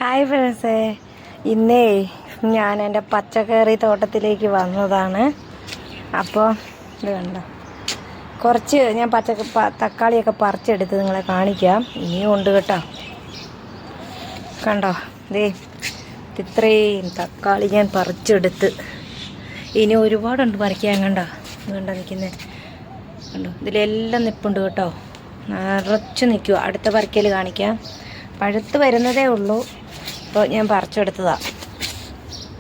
Hi ഫ്രണ്ട്സേ, ഇന്നേ ഞാൻ എൻ്റെ പച്ചക്കറി തോട്ടത്തിലേക്ക് വന്നതാണ്. അപ്പോൾ ഇത് കണ്ടോ, കുറച്ച് ഞാൻ തക്കാളിയൊക്കെ പറിച്ചെടുത്ത് നിങ്ങളെ കാണിക്കാം. ഇനിയും ഉണ്ട് കേട്ടോ. കണ്ടോ, ദേ ഇത്രയും തക്കാളി ഞാൻ പറിച്ചെടുത്ത്. ഇനി ഒരുപാടുണ്ട് പറിക്കാൻ. കണ്ടോ നിൽക്കുന്നത് കണ്ടോ, ഇതിലെല്ലാം നിൽപ്പുണ്ട് കേട്ടോ. നിറച്ച് നിൽക്കുക. അടുത്ത പറിക്കൽ കാണിക്കാം. പഴുത്ത് വരുന്നതേ ഉള്ളൂ. ഇപ്പോൾ ഞാൻ പറിച്ചെടുത്തതാണ്.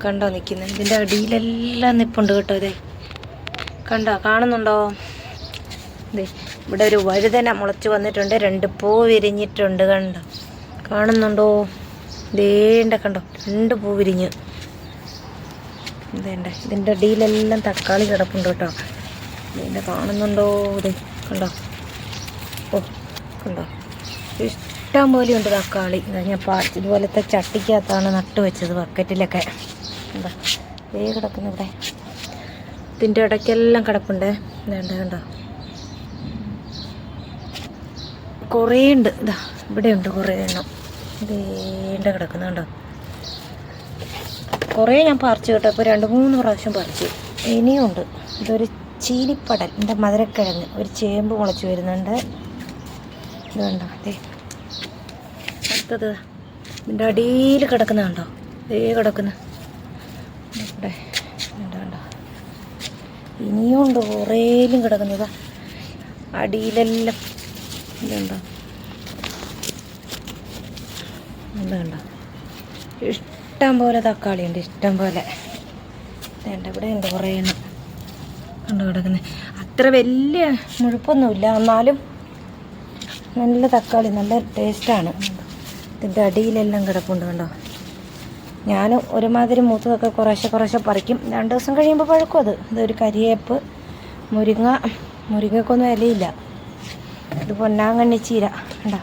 കണ്ടോ നിൽക്കുന്നത്, ഇതിൻ്റെ അടിയിലെല്ലാം നിൽപ്പുണ്ട് കേട്ടോ. ഇതേ കണ്ടോ, കാണുന്നുണ്ടോ? ഇതേ ഇവിടെ ഒരു വഴുതന മുളച്ച് വന്നിട്ടുണ്ട്. 2 പൂ വിരിഞ്ഞിട്ടുണ്ട്. കണ്ടോ, കാണുന്നുണ്ടോ? ഇതേണ്ട കണ്ടോ, 2 പൂ വിരിഞ്ഞ്. ഇതേണ്ട ഇതിൻ്റെ അടിയിലെല്ലാം തക്കാളി കിടപ്പുണ്ട് കേട്ടോ. ഇതിൻ്റെ കാണുന്നുണ്ടോ? ഇതേ കണ്ടോ, ഓ കണ്ടോ, ഇഷ്ടം പോലെ ഉണ്ട് തക്കാളി. ഇതാ ഞാൻ ഇതുപോലത്തെ ചട്ടിക്കകത്താണ് നട്ട് വെച്ചത്, ബക്കറ്റിലൊക്കെ. എന്താ വേ കിടക്കുന്നു ഇവിടെ. ഇതിൻ്റെ ഇടയ്ക്കെല്ലാം കിടപ്പുണ്ട്. വേണ്ട കണ്ടോ, കുറേ ഉണ്ട്. ഇതാ ഇവിടെയുണ്ട് കുറേ എണ്ണം. ഇതേണ്ട കിടക്കുന്നുണ്ടോ. കുറേ ഞാൻ പറിച്ചു കേട്ടോ. ഇപ്പോൾ 2-3 പ്രാവശ്യം പറിച്ചു. ഇനിയുണ്ട്. ഇതൊരു ചീനിപ്പടൽ, എൻ്റെ മധുരക്കിഴങ്ങ്. ഒരു ചേമ്പ് മുളച്ച് വരുന്നുണ്ട്. ഇത് കണ്ടോ, അതേ അടുത്തത് ഇതിൻ്റെ അടിയിൽ കിടക്കുന്നുണ്ടോ. ഇതേ കിടക്കുന്നു ഇവിടെ. കണ്ടോ, ഇനിയും ഉണ്ട് കുറേലും കിടക്കുന്നതാ അടിയിലെല്ലാം. ഇതുണ്ടോ, ഇതുണ്ടോ, ഇഷ്ടം പോലെ തക്കാളി ഉണ്ട്, ഇഷ്ടം പോലെ. വേണ്ട ഇവിടെ ഉണ്ട് കുറേ എണ്ണം. കണ്ടു കിടക്കുന്നത്. അത്ര വലിയ മുഴുപ്പൊന്നുമില്ല, എന്നാലും നല്ല തക്കാളി, നല്ല ടേസ്റ്റാണ്. ഇതിൻ്റെ അടിയിലെല്ലാം കിടപ്പുണ്ട്. കണ്ടോ, ഞാൻ ഒരുമാതിരി മൂത്തതൊക്കെ കുറേശ്ശെ പറിക്കും. 2 ദിവസം കഴിയുമ്പോൾ പഴുക്കും അത്. ഇതൊരു കരിയേപ്പ്, മുരിങ്ങക്കൊന്നും ഇലയില്ല. ഇത് പൊന്നാങ്കണ്ണി ചീര. കണ്ടോ,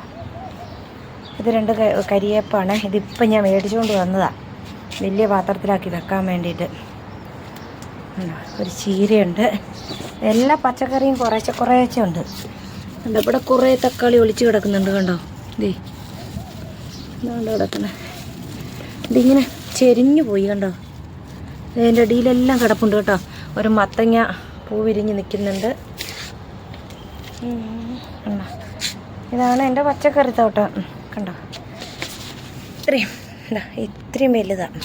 ഇത് 2 കരിയേപ്പാണ്. ഇതിപ്പം ഞാൻ മേടിച്ചുകൊണ്ട് വന്നതാണ്, വലിയ പാത്രത്തിലാക്കി വെക്കാൻ വേണ്ടിയിട്ട്. ഒരു ചീരയുണ്ട്. എല്ലാ പച്ചക്കറിയും കുറേശ്ശെ ഉണ്ട്. കണ്ടോ, ഇവിടെ കുറേ തക്കാളി ഒളിച്ച് കിടക്കുന്നുണ്ട്. കണ്ടോ, ഇതേ ഇതുകൊണ്ട് കിടക്കുന്നത്. ഇതിങ്ങനെ ചെരിഞ്ഞു പോയി. കണ്ടോ, ഇതിൻ്റെ അടിയിലെല്ലാം കിടപ്പുണ്ട് കേട്ടോ. ഒരു മത്തങ്ങ പൂ വിരിഞ്ഞ് നിൽക്കുന്നുണ്ട്. കണ്ടോ, ഇതാണ് എൻ്റെ പച്ചക്കറി തോട്ടം. കണ്ടോ, ഇത്രയും വലുതാണ്.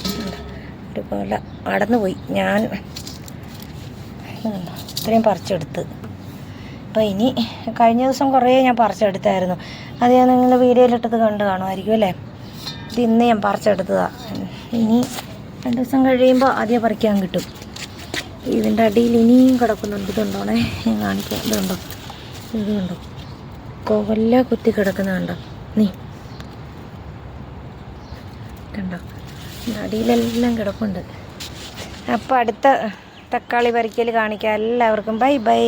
ഒരുപോലെ അടന്നു പോയി. ഞാൻ കണ്ടോ ഇത്രയും പറിച്ചെടുത്ത്. അപ്പോൾ ഇനി കഴിഞ്ഞ ദിവസം കുറേ ഞാൻ പറിച്ചെടുത്തായിരുന്നു. അത് ഞാൻ നിങ്ങൾ വീഡിയോയിലിട്ടത് കണ്ട് കാണുമായിരിക്കും അല്ലേ. ഇത് ഇന്ന് ഞാൻ പറിച്ചെടുത്തതാണ്. ഇനി 2 ദിവസം കഴിയുമ്പോൾ ആദ്യം പറിക്കാൻ കിട്ടും. ഇതിൻ്റെ അടിയിൽ ഇനിയും കിടക്കുന്നുണ്ട്. ഇതുണ്ടോണേ, ഞാൻ കാണിക്കാം. ഇതുണ്ടോ, ഇതുണ്ടോ, കൊല്ല കുത്തി കിടക്കുന്നുണ്ടോ നീ കണ്ടോ. ഇതിൻ്റെ അടിയിലെല്ലാം കിടപ്പുണ്ട്. അപ്പോൾ അടുത്ത തക്കാളി പറിക്കൽ കാണിക്കാം. എല്ലാവർക്കും ബൈ ബൈ.